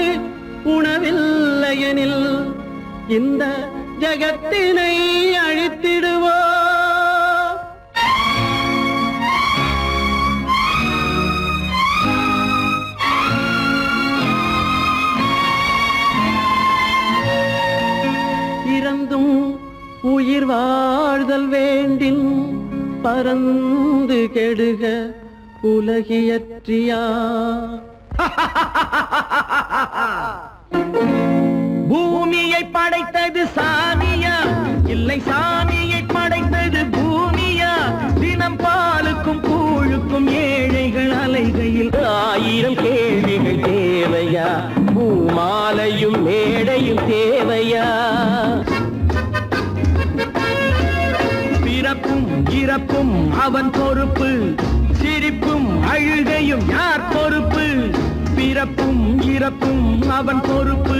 உணவில்லையெனில் இந்த ஜகத்தினை அழித்திடுவோ இறந்தும் உயிர் வாழ்தல் வேண்டின் பறந்து கெடுக உலகியற்றியா பூமியை படைத்தது சாமியா இல்லை சாமியை படைத்தது பூமியா தினம் பாலுக்கும் கூழுக்கும் ஏழைகள் அலைகையில் 1000 கேள்விகள் தேவையா பூமா மாலையும் மேடையும் தேவையா? பிறப்பும் இறப்பும் அவன் பொறுப்பு, சிரிப்பும் அழுகையும் யார் பொறுப்பு? பிறப்பும் இறப்பும் அவன் பொறுப்பு,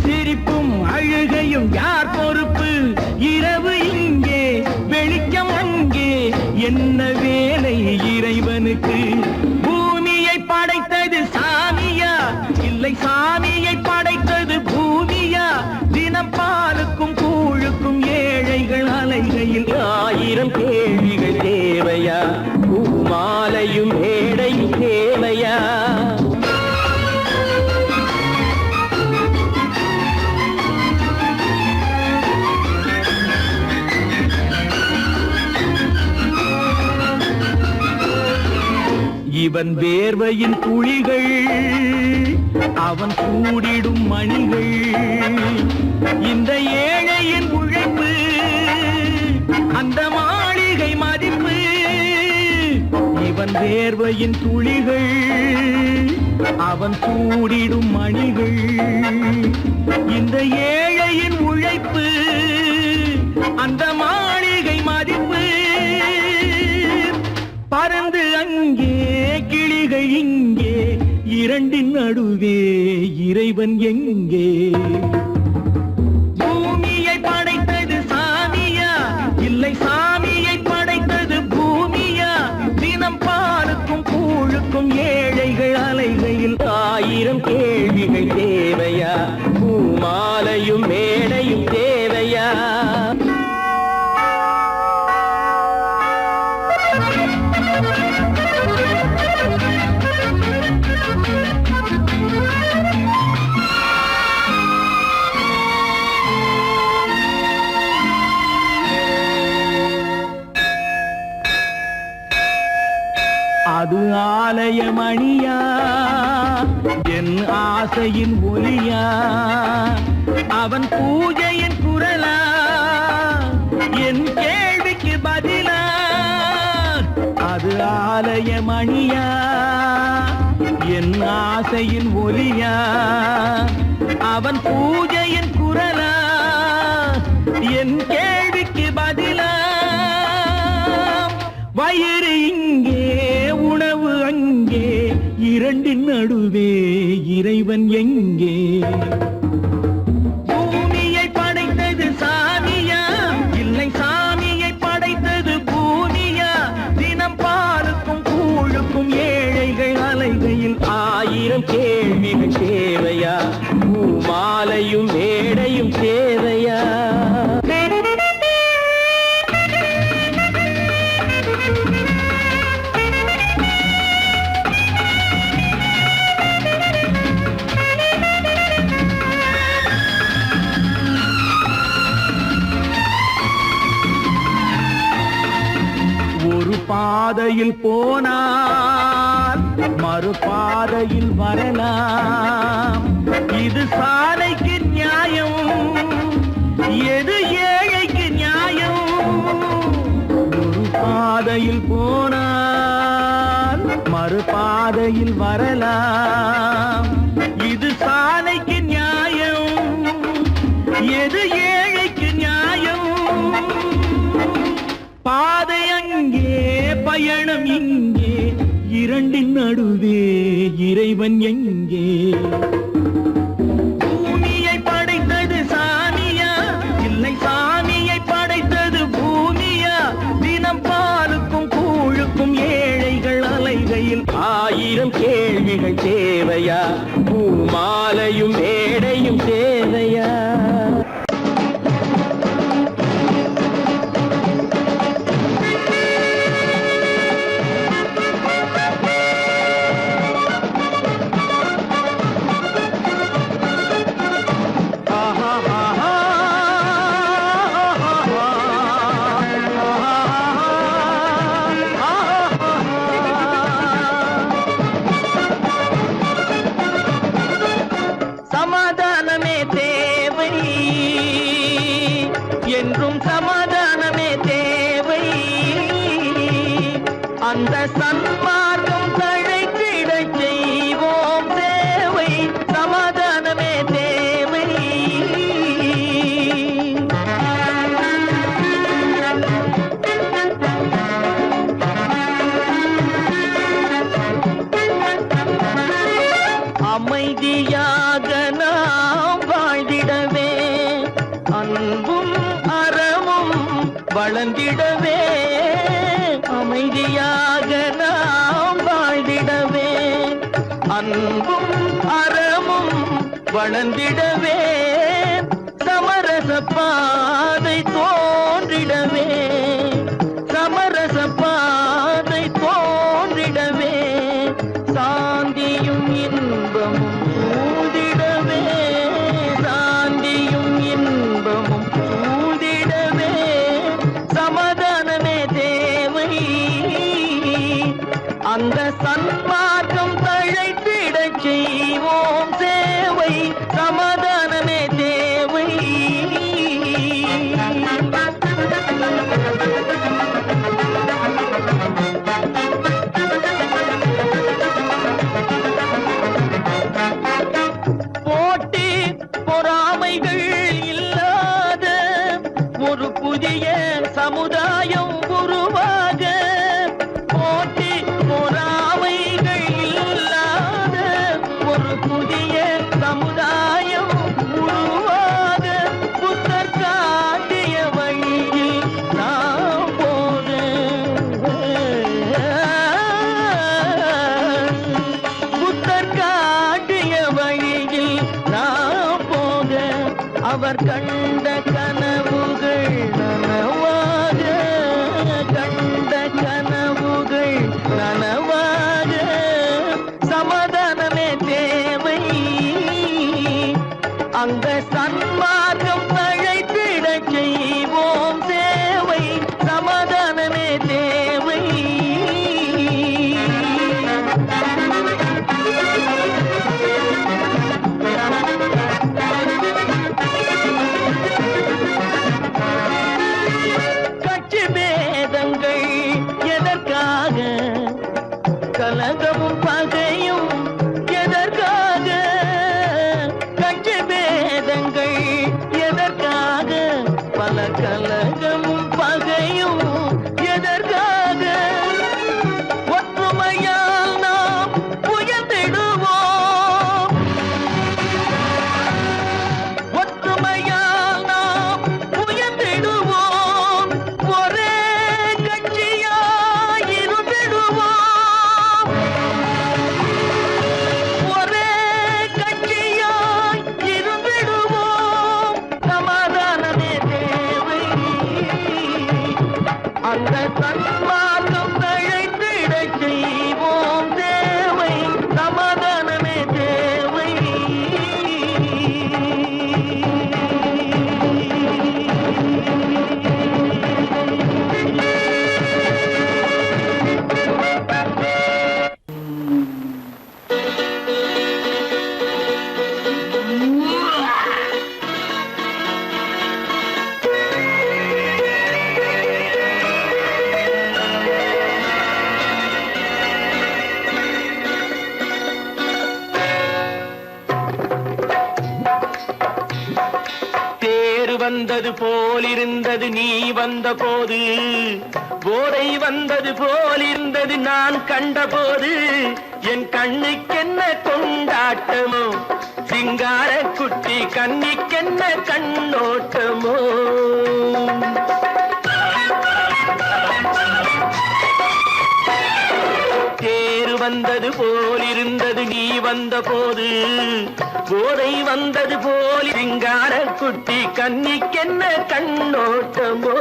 சிரிப்பும் அழுகையும் யார் பொறுப்பு? இரவு இங்கே வெளிச்சம் அங்கே, என்ன வேலை இறைவனுக்கு? பூமியை படைத்தது சாமியா, இல்லை சாமியை படைத்தது பூமியா? தினம் பாலுக்கும் கூழுக்கும் ஏழைகள் அலைகையில் ஆயிரம் கேள்விகள் தேவையா? பூமாலையும் மேடையும் தேவையா? இவன் வேர்வையின் துளிகள், அவன் கூடிடும் மணிகள், இந்த ஏழையின் உழைப்பு, அந்த மாளிகை மதிப்பு. இவன் வேர்வையின் துளிகள், அவன் கூடிடும் மணிகள், இந்த ஏழையின் உழைப்பு, அந்த மாளிகை மதிப்பு. பறந்து அங்கே கிளிகள் இங்கே, இரண்டின் நடுவே இறைவன் எங்கே? பூமியை படைத்தது சாமியா, இல்லை சாமியை படைத்தது பூமியா? தினம் பாலுக்கும் கூழுக்கும் ஏழைகள் அலைகையில் ஆயிரம் கேள்விகள் தேவையா? பூமாலையும் மேடையும் தேவையா? அது ஆலயமணியா, என் ஆசையின் ஒலியா? அவன் பூஜையின் குரலா, என் கேள்விக்கு பதிலா? அது ஆலயமணியா, என் ஆசையின் ஒலியா? அவன் பூஜையின் குரலா, என் கேள்விக்கு பதிலா? வயிறு இங்கே உணவு அங்கே, இரண்டின் நடுவே இறைவன் எங்கே? பூமியை படைத்தது சாமியா, இல்லை சாமியை படைத்தது பூமியா? தினம் பாலுக்கும் கூழுக்கும் ஏழைகள் அலைகையில் ஆயிரம் கேள்விகள் தேவையா? பூமாலையும் மேடையும் தேவையா? பாதையில் போனால் மறுபாதையில் வரலாம், இது சாலைக்கு நியாயம், எது ஏழைக்கு நியாயம்? ஒரு பாதையில் போனால் மறுபாதையில் வரலாம், இது சாலைக்கு நியாயம், எது ஏழைக்கு நியாயம்? பாதை அங்கே பயணம் இங்கே, இரண்டின் நடுவே இறைவன் எங்கே? பூமியை படைத்தது சாமியா, இல்லை சாமியை படைத்தது பூமியா? தினம் பாலுக்கும் கூழுக்கும் ஏழைகள் அலைகையில் ஆயிரம் கேள்விகள் தேவையா? பூமாலையும் மேடையும் தேவையா? என்றும் சமாதானமே தேவை, அந்த சன்மார்க்கம் தழைத்திடச் செய்வோம் சேவை. சமாதானமே வளர்ந்திடவே அமைதியாக நாம் வாழ்ந்திடவே அன்பும் அறமும் வளர்ந்திடவே சமரச பாதை தோன்றிடவே சமரச பாதை தோன்றிடவே சாந்தியும் இன்பமும் சூழ்ந்திடவே சாந்தியும் இன்பமும் சூழ்ந்திடவே சமாதானமே தேவை அந்த சன்மார்க்கம் தழைத்திடச் செய்வோம் சேவை சமாதானமே தேவை போட்டி பொறாமைகள் இல்லாத ஒரு புதிய சமுதாயம் உருவாக போட்டி பொறாமைகள் இல்லாத ஒரு புதிய சமுதாயம் உருவாக புத்தர் காட்டிய வழியில் நாம் போக புத்தர் காட்டிய வழியில் நாம் போக அவர் கண்ட கனவுகள் நனவாக கண்ட கனவுகள் நனவாக சமாதானமே தேவை அந்த சன்மார்க்கம் தழைத்திடச் செய்வோம் சேவை சமாதானமே தேவை கட்சி பேதங்கள் எதற்காக கலகமும் பகையும் எதற்காக கட்சி பேதங்கள் எதற்காக பல கலகமும் பகையும் எதற்காக ஒற்றுமையால் நாம் உயர்ந்திடுவோம் ஒற்றுமையால் நாம் உயர்ந்திடுவோம் ஒரே கட்சியாய் இருந்திடுவோம் ஒரே கட்சியாய் இருந்திடுவோம் சமாதானமே தேவை அந்த சன்மார்க்கம் தழைத்திடச் செய்வோம் தேவை சமாதானமே தேவை தேர் வந்தது போலிருந்தது நீ வந்த போது போதை வந்தது போலிருந்தது நான் கண்டபோது என் கண்ணுக்கென்ன கொண்டாட்டமோ சிங்கார குட்டி கண்ணிக்கென்ன கண்ணோட்டமோ தேர் வந்தது போலிருந்தது நீ வந்த போது போதை வந்தது போல் சிங்கார குட்டி கண்ணிக்கென்ன கண்ணோட்டமோ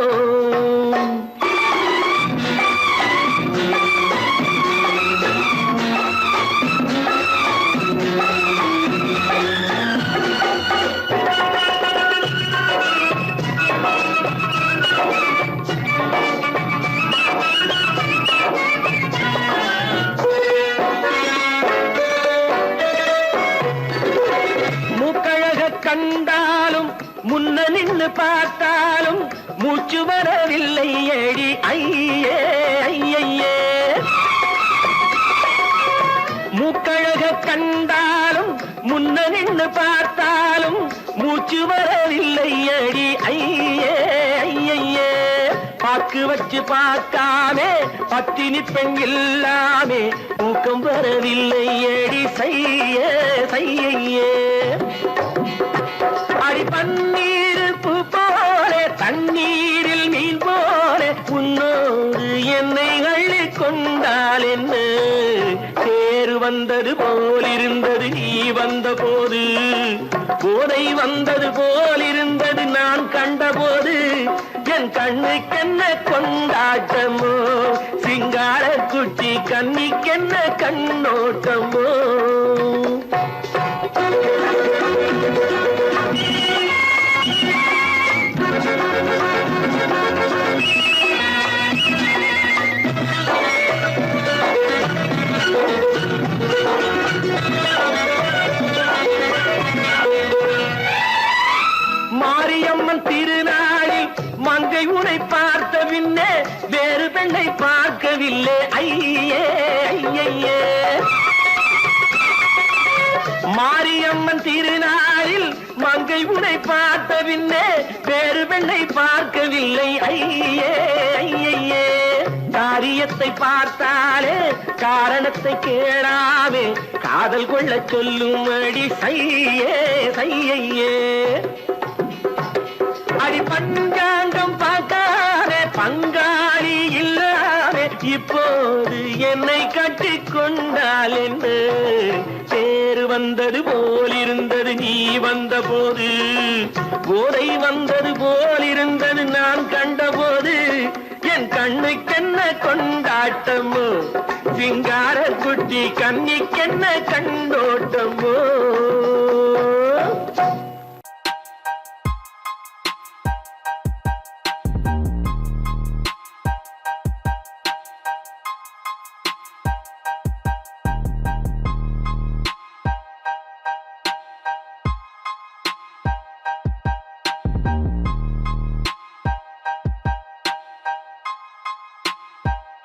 கண்டாலும் முன்ன நின்னு பார்த்தாலும் மூச்சு வரவில்லை ஏடி ஐயே ஐயே மூக்கழக கண்டாலும் முன்ன நின்னு பார்த்தாலும் மூச்சு வரவில்லை ஏடி ஐயே ஐயே பாக்கு வச்சு பார்க்காமே பத்தினி பெண் இல்லாமே ஊக்கம் வரவில்லை ஏடி செய்ய செய்யே அடி பன்னீர் பூ போலே தண்ணீரில் மீன் போல
வந்தது போல் இருந்தது நீ வந்த போது, போதை வந்தது போல் இருந்தது நான் கண்டபோது, என் கண்ணுக்கென்ன கொண்டாட்டமோ, சிங்கார குட்டி கண்ணிக்கென்ன கண்ணோட்டமோ. மாரியம்மன் திருநாளில் மங்கை உனை பார்த்த பின்னே வேறு பெண்ணை பார்க்கவில்லை ஐயே ஐயே. மாரியம்மன் திருநாளில் மங்கை உனை பார்த்த பின்னே வேறு பெண்ணை பார்க்கவில்லை ஐயே ஐயே. காரியத்தை பார்த்தாலே காரணத்தை கேளாமே காதல் கொள்ள சொல்லும்படி சையே சையே. அடி பஞ்சாங்கம் பார்க்காதே பங்காளி இல்லாதே இப்போது என்னை கட்டிக் கொண்டால் என்ன. தேர் வந்தது போல் இருந்தது நீ வந்த போது, போதை வந்தது போல் இருந்தது நான் கண்டபோது, என் கண்ணுக்கென்ன கொண்டாட்டமோ, சிங்கார குட்டி கண்ணிக்கென்ன கண்டோட்டமோ.